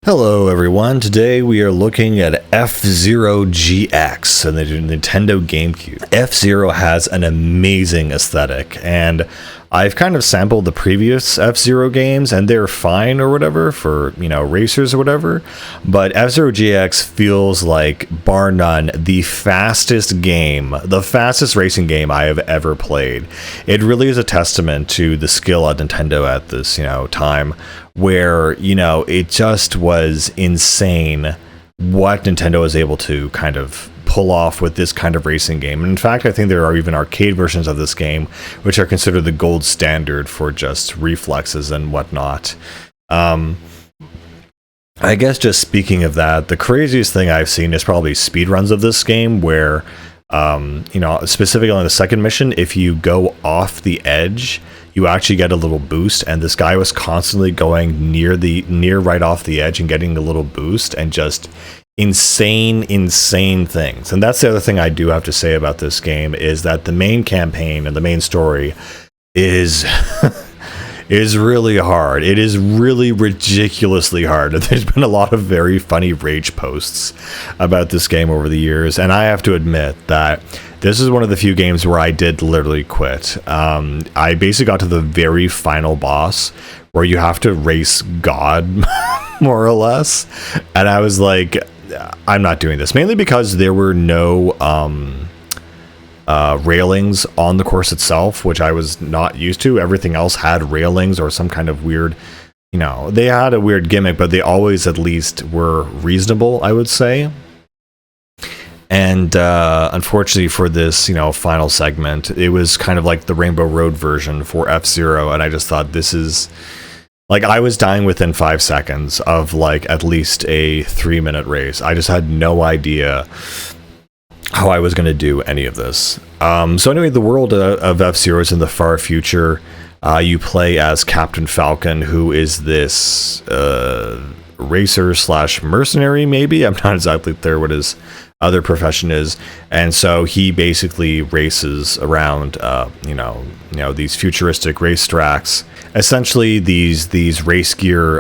Hello everyone, today we are looking at F-Zero GX and the Nintendo GameCube. F-Zero has an amazing aesthetic, and I've kind of sampled the previous F-Zero games and they're fine or whatever for, racers or whatever, but F-Zero GX feels like, bar none, the fastest racing game I have ever played. It really is a testament to the skill at Nintendo at this, time, where, it just was insane what Nintendo was able to kind of pull off with this kind of racing game. And in fact, I think there are even arcade versions of this game, which are considered the gold standard for just reflexes and whatnot. I guess just speaking of that, the craziest thing I've seen is probably speedruns of this game where, specifically on the second mission, if you go off the edge, you actually get a little boost, and this guy was constantly going near right off the edge and getting a little boost, and just insane things. And that's the other thing I do have to say about this game, is that the main campaign and the main story is is really hard. It is really ridiculously hard. There's been a lot of very funny rage posts about this game over the years, and I have to admit that this is one of the few games where I did literally quit. I basically got to the very final boss where you have to race God, more or less, and I was like, I'm not doing this, mainly because there were no railings on the course itself, which I was not used to. Everything else had railings or some kind of weird, they had a weird gimmick, but they always at least were reasonable, I would say. And unfortunately for this, final segment, it was kind of like the Rainbow Road version for F-Zero, and I just thought, this is like, I was dying within 5 seconds of like at least a 3-minute race. I just had no idea how I was going to do any of this. So anyway, the world of F-Zero is in the far future. You play as Captain Falcon, who is this racer slash mercenary, maybe? I'm not exactly clear what his other profession is. And so he basically races around, these futuristic race tracks. Essentially, these race gear,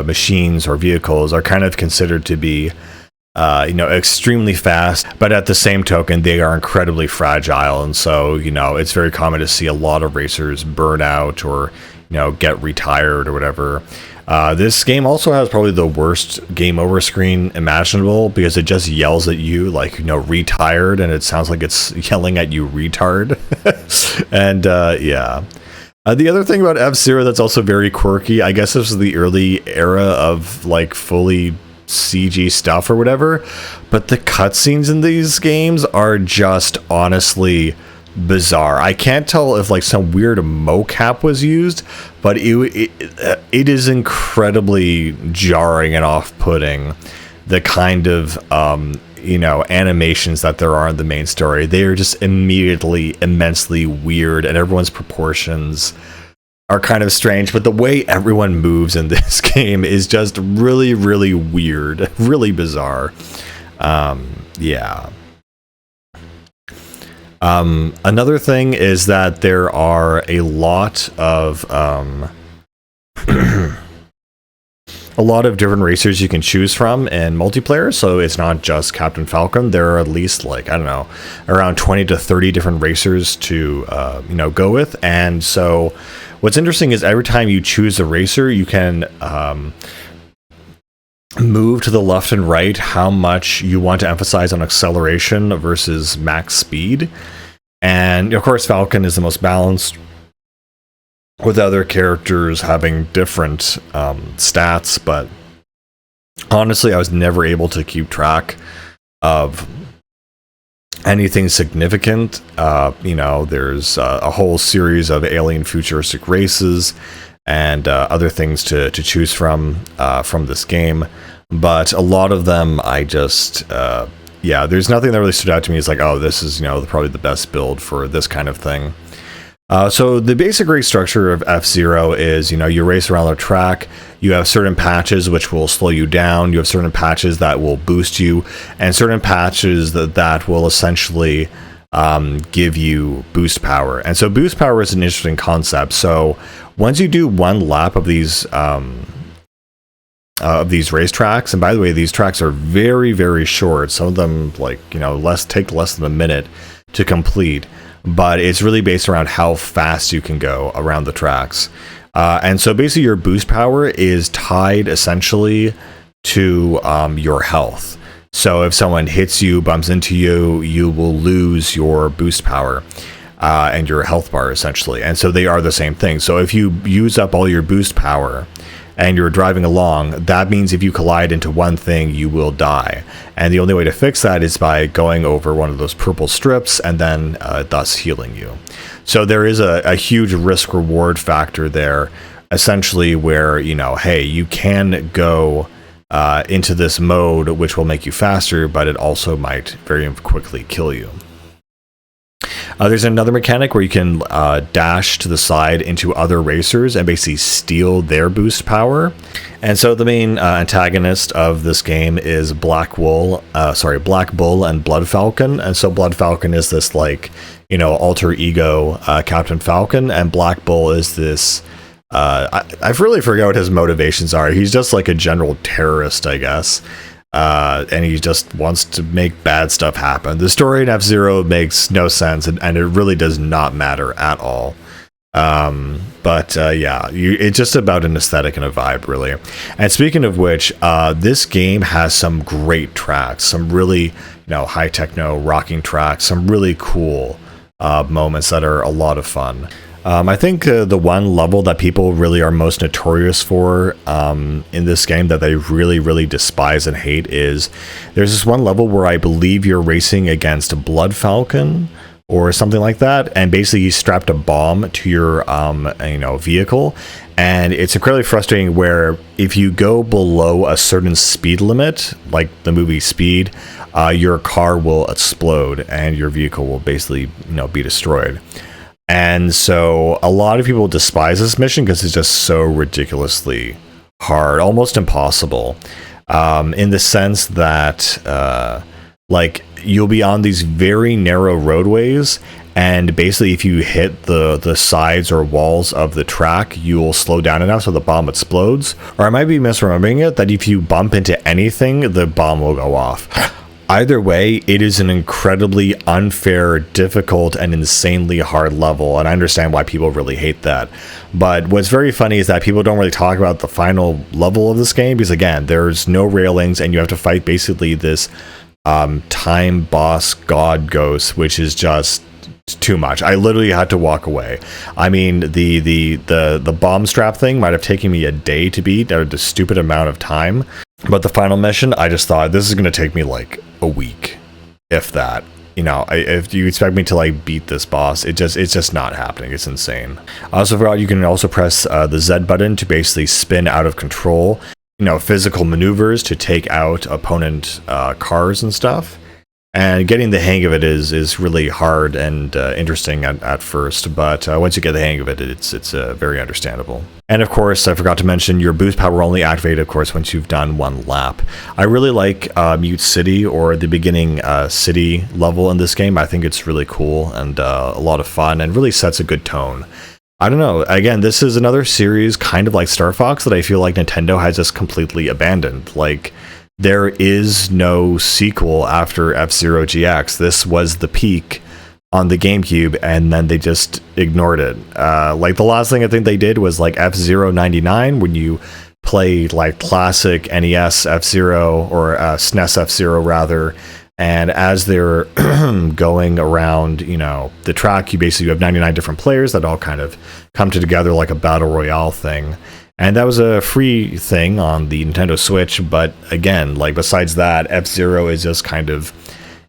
machines or vehicles are kind of considered to be extremely fast, but at the same token, they are incredibly fragile. And so, it's very common to see a lot of racers burn out or, get retired or whatever. This game also has probably the worst game over screen imaginable, because it just yells at you like, retired, and it sounds like it's yelling at you retard. And yeah. The other thing about F-Zero that's also very quirky, I guess this was the early era of like fully CG stuff or whatever, but the cutscenes in these games are just honestly bizarre. I can't tell if like some weird mocap was used, but it is incredibly jarring and off-putting, the kind of animations that there are in the main story. They are just immediately immensely weird, and everyone's proportions are kind of strange, but the way everyone moves in this game is just really, really weird, really bizarre. Yeah. Another thing is that there are a lot of a lot of different racers you can choose from in multiplayer, so it's not just Captain Falcon. There are at least, like, I don't know, around 20 to 30 different racers to go with. And so what's interesting is every time you choose a racer, you can move to the left and right how much you want to emphasize on acceleration versus max speed. And of course, Falcon is the most balanced, with other characters having different stats, but honestly, I was never able to keep track of anything significant. There's a whole series of alien futuristic races and other things to choose from this game, but a lot of them I just there's nothing that really stood out to me as like, oh, this is probably the best build for this kind of thing. So the basic race structure of F-Zero is, you race around the track, you have certain patches which will slow you down, you have certain patches that will boost you, and certain patches that will essentially give you boost power. And so boost power is an interesting concept. So once you do one lap of these of these racetracks. And by the way, these tracks are very, very short. Some of them, like, take less than a minute to complete. But it's really based around how fast you can go around the tracks. And so basically your boost power is tied essentially to your health. So if someone hits you, bumps into you, you will lose your boost power and your health bar essentially. And so they are the same thing. So if you use up all your boost power and you're driving along, that means if you collide into one thing, you will die. And the only way to fix that is by going over one of those purple strips and then thus healing you. So there is a huge risk reward factor there, essentially, where, hey, you can go into this mode, which will make you faster, but it also might very quickly kill you. There's another mechanic where you can dash to the side into other racers and basically steal their boost power. And so the main antagonist of this game is Black Bull and Blood Falcon. And so Blood Falcon is this alter ego Captain Falcon, and Black Bull is this I've really forgot what his motivations are. He's just like a general terrorist, I guess. And he just wants to make bad stuff happen. The story in F-Zero makes no sense, and it really does not matter at all. It's just about an aesthetic and a vibe, really. And speaking of which, this game has some great tracks, some really, high techno rocking tracks, some really cool moments that are a lot of fun. I think the one level that people really are most notorious for in this game that they really, really despise and hate is there's this one level where I believe you're racing against Blood Falcon or something like that, and basically you strapped a bomb to your vehicle, and it's incredibly frustrating where if you go below a certain speed limit, like the movie Speed, your car will explode and your vehicle will basically be destroyed. And so a lot of people despise this mission because it's just so ridiculously hard, almost impossible, in the sense that you'll be on these very narrow roadways, and basically if you hit the sides or walls of the track, you'll slow down enough so the bomb explodes. Or I might be misremembering it, that if you bump into anything, the bomb will go off. Either way, it is an incredibly unfair, difficult, and insanely hard level, and I understand why people really hate that. But what's very funny is that people don't really talk about the final level of this game, because again, there's no railings, and you have to fight basically this time boss god ghost, which is just too much. I literally had to walk away. I mean, the bomb strap thing might have taken me a day to beat, or the stupid amount of time. But the final mission, I just thought this is going to take me like a week, if that. If you expect me to beat this boss, it's just not happening. It's insane. I also forgot you can also press the Z button to basically spin out of control, physical maneuvers to take out opponent cars and stuff. And getting the hang of it is really hard and interesting at first, but once you get the hang of it, it's very understandable. And of course, I forgot to mention your boost power only activated, of course, once you've done one lap. I really like Mute City, or the beginning city level in this game. I think it's really cool and a lot of fun, and really sets a good tone. I don't know. Again, this is another series kind of like Star Fox that I feel like Nintendo has just completely abandoned. There is no sequel after F-Zero GX. This was the peak on the GameCube, and then they just ignored it. The last thing I think they did was F-Zero 99, when you play classic NES F-Zero, or SNES F-Zero rather, and as they're going around, the track, you basically have 99 different players that all kind of come together like a battle royale thing. And that was a free thing on the Nintendo Switch, but again, besides that, F-Zero is just kind of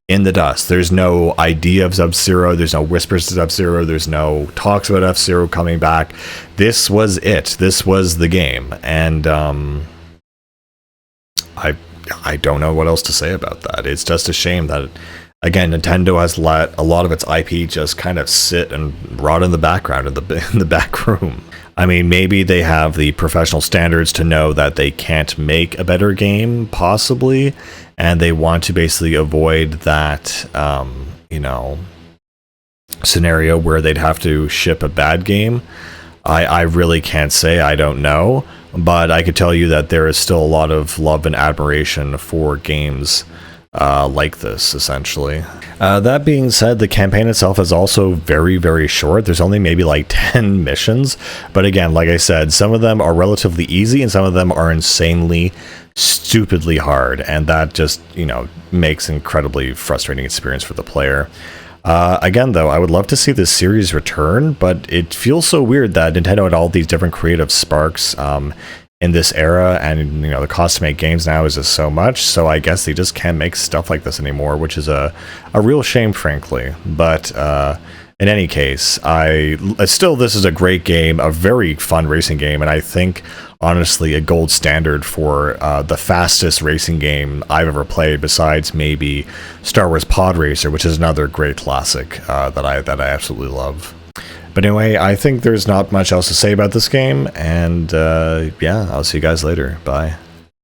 in the dust. There's no idea of Sub-Zero, there's no whispers of Sub-Zero, there's no talks about F-Zero coming back. This was it. This was the game. And I don't know what else to say about that. It's just a shame that, again, Nintendo has let a lot of its IP just kind of sit and rot in the background in the back room. I mean, maybe they have the professional standards to know that they can't make a better game, possibly, and they want to basically avoid that, scenario where they'd have to ship a bad game. I really can't say. I don't know. but I could tell you that there is still a lot of love and admiration for games like this, essentially. That being said, the campaign itself is also very, very short. There's only maybe like 10 missions, but again, like I said, some of them are relatively easy and some of them are insanely, stupidly hard, and that just, you know, makes incredibly frustrating experience for the player. Again, though, I would love to see this series return, but it feels so weird that Nintendo had all these different creative sparks in this era, and you know, the cost to make games now is just so much, so I guess they just can't make stuff like this anymore, which is a real shame, frankly. But in any case, still, this is a great game, a very fun racing game, and I think honestly a gold standard for the fastest racing game I've ever played, besides maybe Star Wars Pod Racer, which is another great classic that I absolutely love. But anyway, I think there's not much else to say about this game, and yeah, I'll see you guys later. Bye.